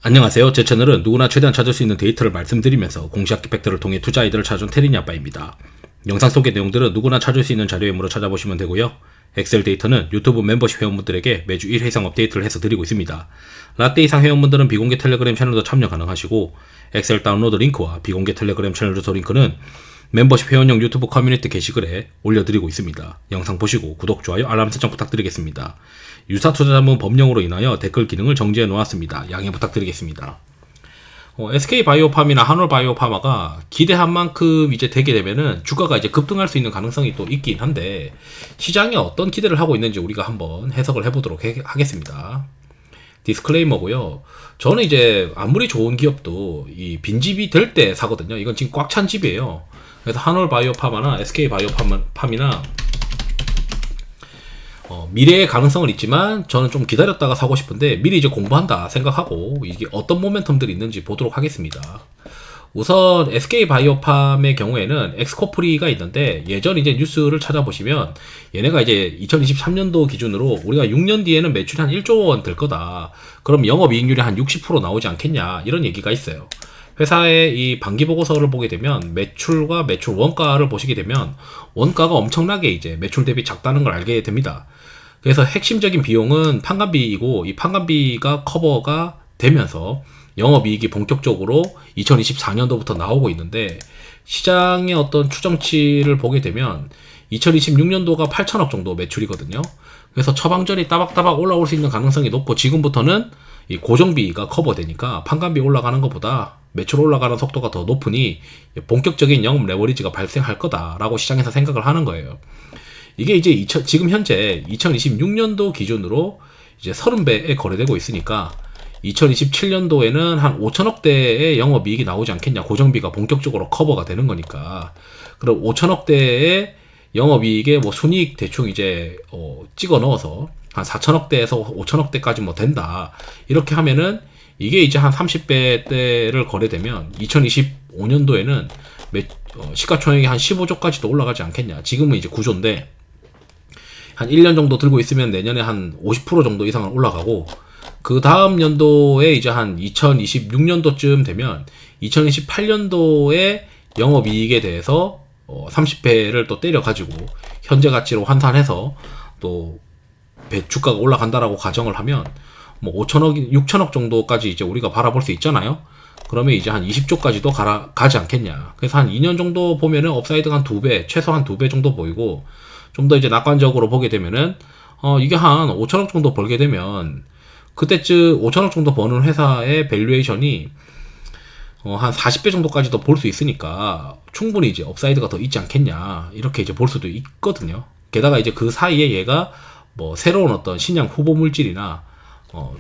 안녕하세요. 제 채널은 누구나 최대한 찾을 수 있는 데이터를 말씀드리면서 공시학기 팩트를 통해 투자 아이디어를 찾아준 테린이 아빠입니다. 영상 속의 내용들은 누구나 찾을 수 있는 자료이므로 찾아보시면 되고요. 엑셀 데이터는 유튜브 멤버십 회원분들에게 매주 1회 이상 업데이트를 해서 드리고 있습니다. 라떼 이상 회원분들은 비공개 텔레그램 채널도 참여 가능하시고 엑셀 다운로드 링크와 비공개 텔레그램 채널 주소 링크는 멤버십 회원용 유튜브 커뮤니티 게시글에 올려드리고 있습니다. 영상 보시고 구독, 좋아요, 알람 설정 부탁드리겠습니다. 유사투자자문 법령으로 인하여 댓글 기능을 정지해 놓았습니다. 양해 부탁드리겠습니다. SK바이오팜이나 한올바이오파마가 기대한 만큼 이제 되게 되면은 주가가 이제 급등할 수 있는 가능성이 또 있긴 한데, 시장이 어떤 기대를 하고 있는지 우리가 한번 해석을 해보도록 하겠습니다. 디스클레이머고요. 저는 이제 아무리 좋은 기업도 이 빈집이 될 때 사거든요. 이건 지금 꽉 찬 집이에요. 그래서 한올바이오파마나 SK바이오팜이나 미래의 가능성은 있지만 저는 좀 기다렸다가 사고 싶은데, 미리 이제 공부한다 생각하고 이게 어떤 모멘텀들이 있는지 보도록 하겠습니다. 우선 SK바이오팜의 경우에는 엑스코프리가 있는데, 예전 이제 뉴스를 찾아보시면 얘네가 이제 2023년도 기준으로 우리가 6년 뒤에는 매출이 한 1조 원 될 거다. 그럼 영업이익률이 한 60% 나오지 않겠냐, 이런 얘기가 있어요. 회사의 이 반기 보고서를 보게 되면 매출과 매출 원가를 보시게 되면 원가가 엄청나게 이제 매출 대비 작다는 걸 알게 됩니다. 그래서 핵심적인 비용은 판관비이고, 이 판관비가 커버가 되면서 영업이익이 본격적으로 2024년도부터 나오고 있는데, 시장의 어떤 추정치를 보게 되면 2026년도가 8천억 정도 매출이거든요. 그래서 처방전이 따박따박 올라올 수 있는 가능성이 높고, 지금부터는 이 고정비가 커버되니까 판관비 올라가는 것보다 매출 올라가는 속도가 더 높으니 본격적인 영업 레버리지가 발생할 거다라고 시장에서 생각을 하는 거예요. 이게 이제 지금 현재 2026년도 기준으로 이제 30배에 거래되고 있으니까 2027년도에는 한 5천억대의 영업이익이 나오지 않겠냐. 고정비가 본격적으로 커버가 되는 거니까. 그럼 5천억대의 영업이익에 뭐 순이익 대충 이제 찍어 넣어서 한 4천억대에서 5천억대까지 뭐 된다. 이렇게 하면은 이게 이제 한 30배대를 거래되면 2025년도에는 시가총액이 한 15조까지도 올라가지 않겠냐. 지금은 이제 9조인데 한 1년 정도 들고 있으면 내년에 한 50% 정도 이상은 올라가고, 그 다음 연도에 이제 한 2026년도쯤 되면 2028년도에 영업이익에 대해서 30배를 또 때려가지고 현재 가치로 환산해서 또 주가가 올라간다라고 가정을 하면 뭐 5천억, 6천억 정도까지 이제 우리가 바라볼 수 있잖아요. 그러면 이제 한 20조까지도 가지 않겠냐. 그래서 한 2년 정도 보면은 업사이드가 한 2배, 최소 한 2배 정도 보이고, 좀 더 이제 낙관적으로 보게 되면은 이게 한 5천억 정도 벌게 되면 그때쯤 5천억 정도 버는 회사의 밸류에이션이 한 40배 정도까지도 볼 수 있으니까 충분히 이제 업사이드가 더 있지 않겠냐, 이렇게 이제 볼 수도 있거든요. 게다가 이제 그 사이에 얘가 뭐 새로운 어떤 신약 후보 물질이나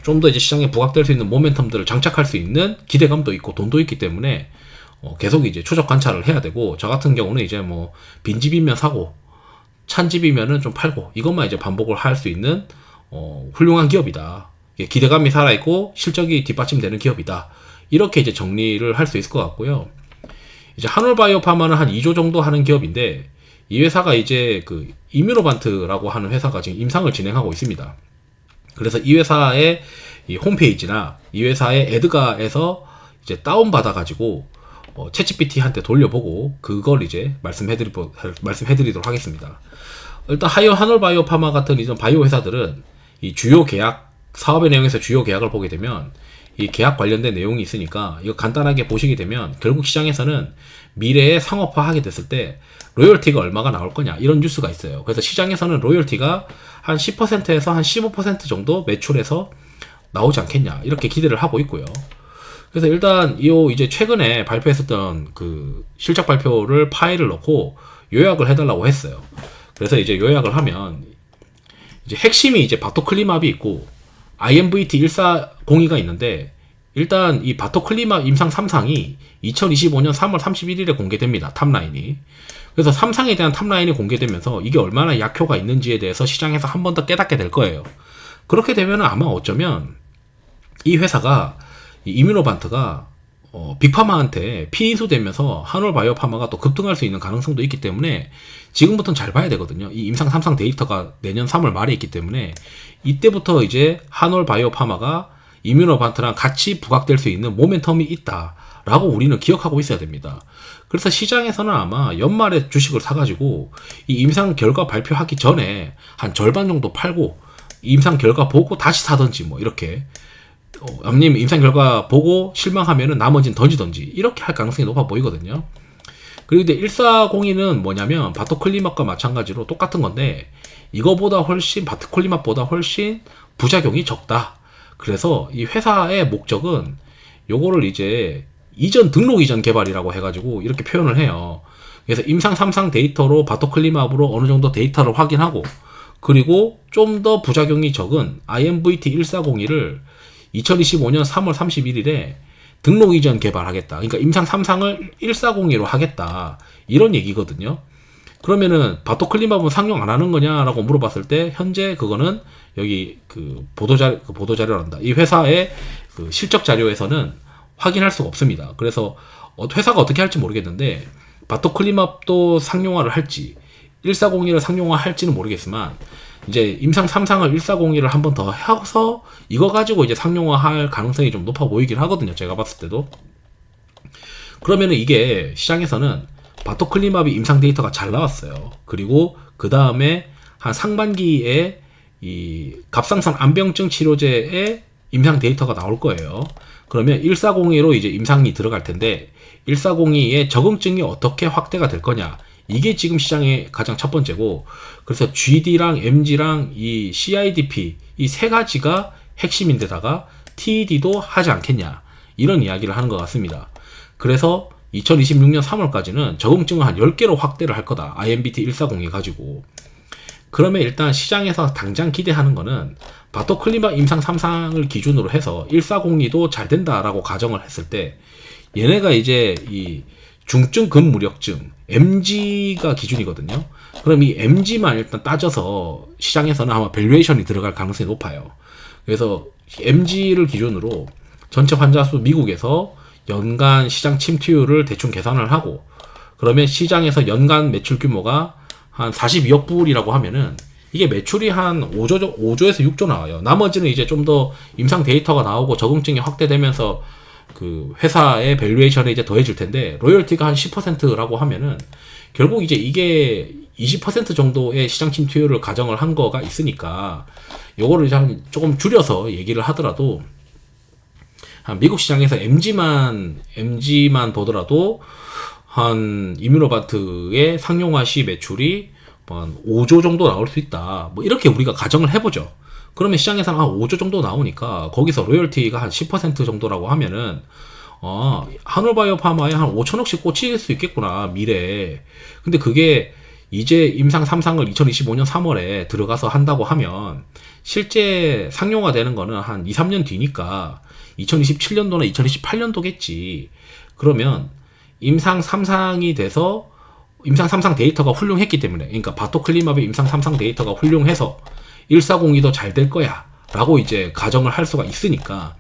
좀 더 이제 시장에 부각될 수 있는 모멘텀들을 장착할 수 있는 기대감도 있고 돈도 있기 때문에 계속 이제 추적 관찰을 해야 되고, 저 같은 경우는 이제 뭐 빈집이면 사고 찬집이면은 좀 팔고, 이것만 이제 반복을 할 수 있는 훌륭한 기업이다. 기대감이 살아있고 실적이 뒷받침되는 기업이다. 이렇게 이제 정리를 할 수 있을 것 같고요. 이제 한올바이오파마는 한 2조 정도 하는 기업인데, 이 회사가 이제 그 이뮤노반트라고 하는 회사가 지금 임상을 진행하고 있습니다. 그래서 이 회사의 이 홈페이지나 이 회사의 에드가에서 이제 다운받아가지고 챗GPT한테 돌려보고 그걸 이제 말씀해드리도록 하겠습니다. 일단 한올바이오파마 같은 이런 바이오 회사들은 이 주요 계약, 사업의 내용에서 주요 계약을 보게 되면 이 계약 관련된 내용이 있으니까 이거 간단하게 보시게 되면 결국 시장에서는 미래에 상업화하게 됐을 때 로열티가 얼마가 나올 거냐, 이런 뉴스가 있어요. 그래서 시장에서는 로열티가 한 10%에서 한 15% 정도 매출에서 나오지 않겠냐, 이렇게 기대를 하고 있고요. 그래서 일단 이제 최근에 발표했었던 그 실적 발표를 파일을 넣고 요약을 해달라고 했어요. 그래서 이제 요약을 하면 이제 핵심이 이제 바토클리맙이 있고 IMVT140가 있는데, 일단 이 바토클리맙 임상 3상이 2025년 3월 31일에 공개됩니다. 탑라인이. 그래서 3상에 대한 탑라인이 공개되면서 이게 얼마나 약효가 있는지에 대해서 시장에서 한 번 더 깨닫게 될 거예요. 그렇게 되면 아마 어쩌면 이 회사가, 이 이뮤노반트가 빅파마한테 피인수되면서 한올바이오파마가 또 급등할 수 있는 가능성도 있기 때문에 지금부터는 잘 봐야 되거든요. 이 임상 3상 데이터가 내년 3월 말에 있기 때문에 이때부터 이제 한올바이오파마가 이뮤노반트랑 같이 부각될 수 있는 모멘텀이 있다라고 우리는 기억하고 있어야 됩니다. 그래서 시장에서는 아마 연말에 주식을 사가지고 이 임상 결과 발표하기 전에 한 절반 정도 팔고 임상 결과 보고 다시 사든지 뭐 이렇게 아니면 임상 결과 보고 실망하면은 나머지는 던지든지 이렇게 할 가능성이 높아 보이거든요. 그리고 근데 1402는 뭐냐면 바토클리맙과 마찬가지로 똑같은 건데 이거보다 훨씬 바토클리맙보다 훨씬 부작용이 적다. 그래서 이 회사의 목적은 요거를 이제 등록 이전 개발이라고 해가지고 이렇게 표현을 해요. 그래서 임상 3상 데이터로 바토클리맙으로 어느 정도 데이터를 확인하고 그리고 좀 더 부작용이 적은 IMVT1402를 2025년 3월 31일에 등록 이전 개발하겠다. 그러니까 임상 3상을 1402로 하겠다. 이런 얘기거든요. 그러면은 바토클리맙은 상용 안 하는 거냐라고 물어봤을 때 현재 그거는 여기 그 보도자료란다. 이 회사의 그 실적 자료에서는 확인할 수가 없습니다. 그래서 회사가 어떻게 할지 모르겠는데 바토클리맙도 상용화를 할지 1402를 상용화 할지는 모르겠지만 이제 임상 3상을 1402를 한 번 더 해서 이거 가지고 이제 상용화 할 가능성이 좀 높아 보이긴 하거든요. 제가 봤을 때도. 그러면은 이게 시장에서는 바토클리맙이 임상 데이터가 잘 나왔어요. 그리고 그 다음에 한 상반기에 이 갑상선 암병증 치료제의 임상 데이터가 나올 거예요. 그러면 1402로 이제 임상이 들어갈 텐데 1402의 적응증이 어떻게 확대가 될 거냐. 이게 지금 시장의 가장 첫 번째고 그래서 GD랑 MG랑 이 CIDP 이 세 가지가 핵심인데다가 TED도 하지 않겠냐 이런 이야기를 하는 것 같습니다. 그래서 2026년 3월까지는 적응증을 한 10개로 확대를 할 거다. IMBT 1402 가지고. 그러면 일단 시장에서 당장 기대하는 거는 바토클리맙 임상 3상을 기준으로 해서 1402도 잘 된다라고 가정을 했을 때 얘네가 이제 이 중증 근무력증 MG가 기준이거든요. 그럼 이 MG만 일단 따져서 시장에서는 아마 밸류에이션이 들어갈 가능성이 높아요. 그래서 MG를 기준으로 전체 환자 수 미국에서 연간 시장 침투율을 대충 계산을 하고 그러면 시장에서 연간 매출 규모가 한 42억 불이라고 하면은 이게 매출이 한 5조에서 6조 나와요. 나머지는 이제 좀 더 임상 데이터가 나오고 적응증이 확대되면서 그 회사의 밸류에이션에 이제 더해질 텐데 로열티가 한 10%라고 하면은 결국 이제 이게 20% 정도의 시장 침투율을 가정을 한 거가 있으니까 요거를 이제 조금 줄여서 얘기를 하더라도 미국 시장에서 MG만 보더라도 한 이뮤노바트의 상용화 시 매출이 한 5조 정도 나올 수 있다. 뭐 이렇게 우리가 가정을 해보죠. 그러면 시장에서는 한 5조 정도 나오니까 거기서 로열티가 한 10% 정도라고 하면은 한올바이오파마에 한 5천억씩 꽂힐 수 있겠구나 미래에. 근데 그게 이제 임상 3상을 2025년 3월에 들어가서 한다고 하면 실제 상용화 되는 거는 한 2, 3년 뒤니까 2027년도나 2028년도겠지. 그러면 임상 3상이 돼서 임상 3상 데이터가 훌륭했기 때문에 그러니까 바토클리맙의 임상 3상 데이터가 훌륭해서 1402도 잘 될 거야 라고 이제 가정을 할 수가 있으니까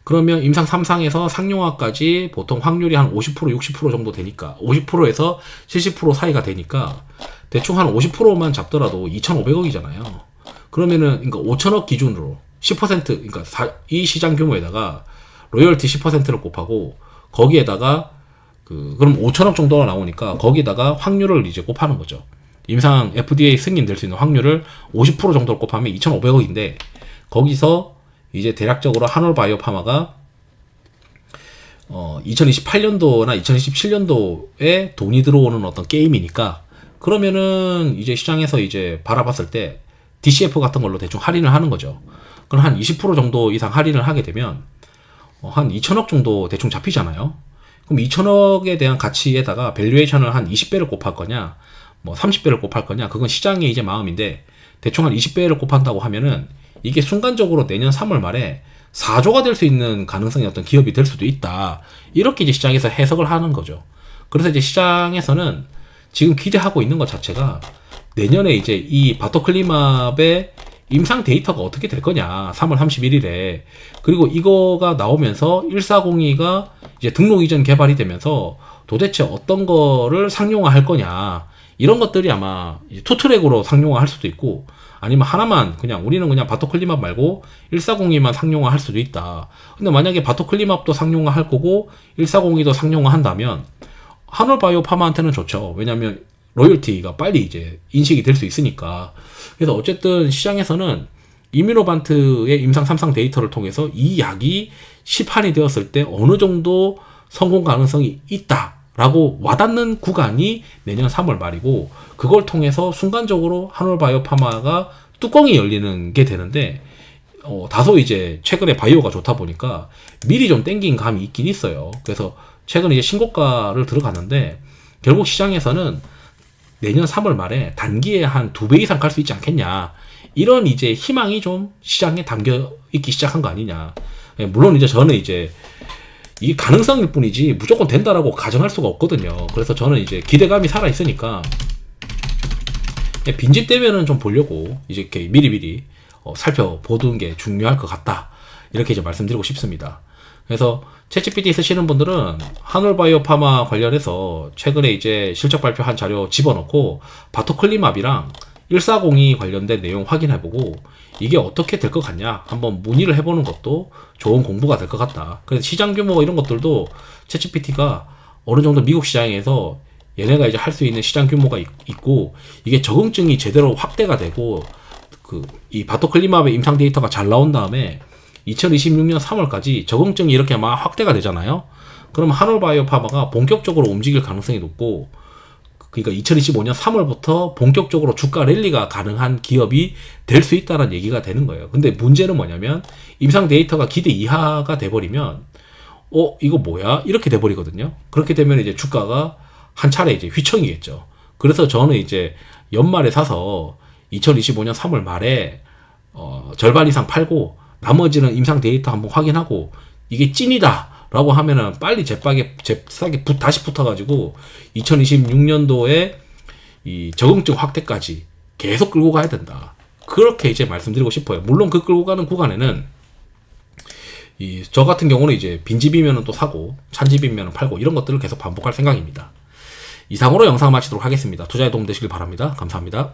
그러면 임상 3상에서 상용화까지 보통 확률이 한 50% 60% 정도 되니까 50%에서 70% 사이가 되니까 대충 한 50%만 잡더라도 2,500억이잖아요. 그러면은 그러니까 5천억 기준으로 10% 그러니까 이 시장 규모에다가 로열티 10%를 곱하고 거기에다가 그럼 5천억 정도가 나오니까 거기에다가 확률을 이제 곱하는 거죠. 임상 FDA 승인될 수 있는 확률을 50% 정도로 곱하면 2,500억인데 거기서 이제 대략적으로 한올바이오파마가 2028년도나 2027년도에 돈이 들어오는 어떤 게임이니까 그러면은 이제 시장에서 이제 바라봤을 때 DCF 같은 걸로 대충 할인을 하는 거죠. 그럼 한 20% 정도 이상 할인을 하게 되면 한 2천억 정도 대충 잡히잖아요. 그럼 2천억에 대한 가치에다가 밸류에이션을 한 20배를 곱할 거냐 뭐 30배를 곱할 거냐 그건 시장의 이제 마음인데 대충 한 20배를 곱한다고 하면은 이게 순간적으로 내년 3월 말에 4조가 될 수 있는 가능성이 어떤 기업이 될 수도 있다. 이렇게 이제 시장에서 해석을 하는 거죠. 그래서 이제 시장에서는 지금 기대하고 있는 것 자체가 내년에 이제 이 바토클리맙의 임상 데이터가 어떻게 될 거냐 3월 31일에 그리고 이거가 나오면서 1402가 이제 등록 이전 개발이 되면서 도대체 어떤 거를 상용화 할 거냐 이런 것들이 아마 투트랙으로 상용화 할 수도 있고 아니면 하나만 그냥 우리는 그냥 바토클리맙 말고 140만 상용화 할 수도 있다. 근데 만약에 바토클리맙도 상용화 할 거고 140도 상용화 한다면 한올바이오파마한테는 좋죠. 왜냐면 로열티가 빨리 이제 인식이 될 수 있으니까. 그래서 어쨌든 시장에서는 이뮤노반트의 임상 3상 데이터를 통해서 이 약이 시판이 되었을 때 어느 정도 성공 가능성이 있다라고 와닿는 구간이 내년 3월 말이고, 그걸 통해서 순간적으로 한올바이오파마가 뚜껑이 열리는 게 되는데, 다소 이제 최근에 바이오가 좋다 보니까 미리 좀 땡긴 감이 있긴 있어요. 그래서 최근에 이제 신고가를 들어갔는데, 결국 시장에서는 내년 3월 말에 단기에 한 2배 이상 갈 수 있지 않겠냐, 이런 이제 희망이 좀 시장에 담겨 있기 시작한 거 아니냐. 물론 이제 저는 이제 이게 가능성일 뿐이지 무조건 된다라고 가정할 수가 없거든요. 그래서 저는 이제 기대감이 살아 있으니까 빈집 되면은 좀 보려고 이제 이렇게 미리미리 살펴보는 게 중요할 것 같다, 이렇게 이제 말씀드리고 싶습니다. 그래서 챗GPT 쓰시는 분들은 한올바이오파마 관련해서 최근에 이제 실적 발표한 자료 집어넣고 바토클리맙이랑 140이 관련된 내용 확인해보고 이게 어떻게 될 것 같냐 한번 문의를 해보는 것도 좋은 공부가 될 것 같다. 그래서 시장 규모 이런 것들도 챗GPT가 어느 정도 미국 시장에서 얘네가 이제 할 수 있는 시장 규모가 있고, 이게 적응증이 제대로 확대가 되고 이 바토클리맙의 임상 데이터가 잘 나온 다음에 2026년 3월까지 적응증이 이렇게 막 확대가 되잖아요. 그러면 한올바이오파마가 본격적으로 움직일 가능성이 높고, 그러니까 2025년 3월부터 본격적으로 주가 랠리가 가능한 기업이 될 수 있다는 얘기가 되는 거예요. 근데 문제는 뭐냐면 임상 데이터가 기대 이하가 돼버리면 이거 뭐야? 이렇게 돼버리거든요. 그렇게 되면 이제 주가가 한 차례 이제 휘청이겠죠. 그래서 저는 이제 연말에 사서 2025년 3월 말에 절반 이상 팔고 나머지는 임상 데이터 한번 확인하고 이게 찐이다 라고 하면은 빨리 잽싸게 다시 붙어가지고 2026년도에 이 적응증 확대까지 계속 끌고 가야 된다, 그렇게 이제 말씀드리고 싶어요. 물론 그 끌고 가는 구간에는 저 같은 경우는 이제 빈집이면은 또 사고 찬집이면은 팔고 이런 것들을 계속 반복할 생각입니다. 이상으로 영상 마치도록 하겠습니다. 투자에 도움 되시길 바랍니다. 감사합니다.